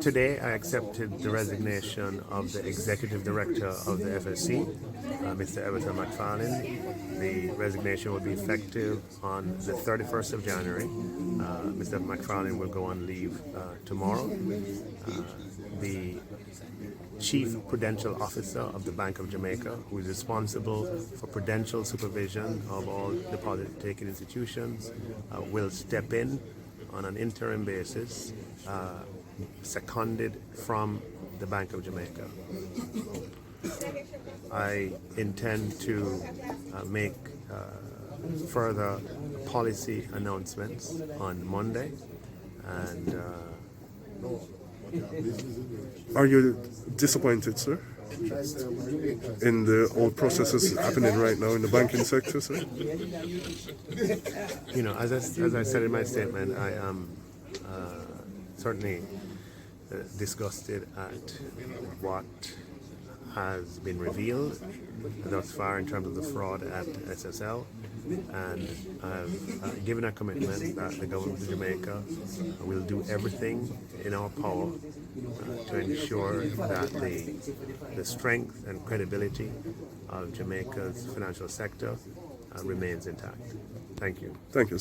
Today, I accepted the resignation of the Executive Director of the FSC, Mr. Everton McFarlane. The resignation will be effective on the 31st of January. Mr. McFarlane will go on leave tomorrow. The Chief Prudential Officer of the Bank of Jamaica, who is responsible for prudential supervision of all deposit-taking institutions, will step in on an interim basis, seconded from the Bank of Jamaica. I intend to make further policy announcements on Monday, and are you disappointed, sir, in the whole processes happening right now in the banking sector, sir? You know, as I said in my statement, I am certainly disgusted at what has been revealed thus far in terms of the fraud at SSL, and I've given a commitment that the government of Jamaica will do everything in our power to ensure that the strength and credibility of Jamaica's financial sector remains intact. Thank you. Thank you, sir.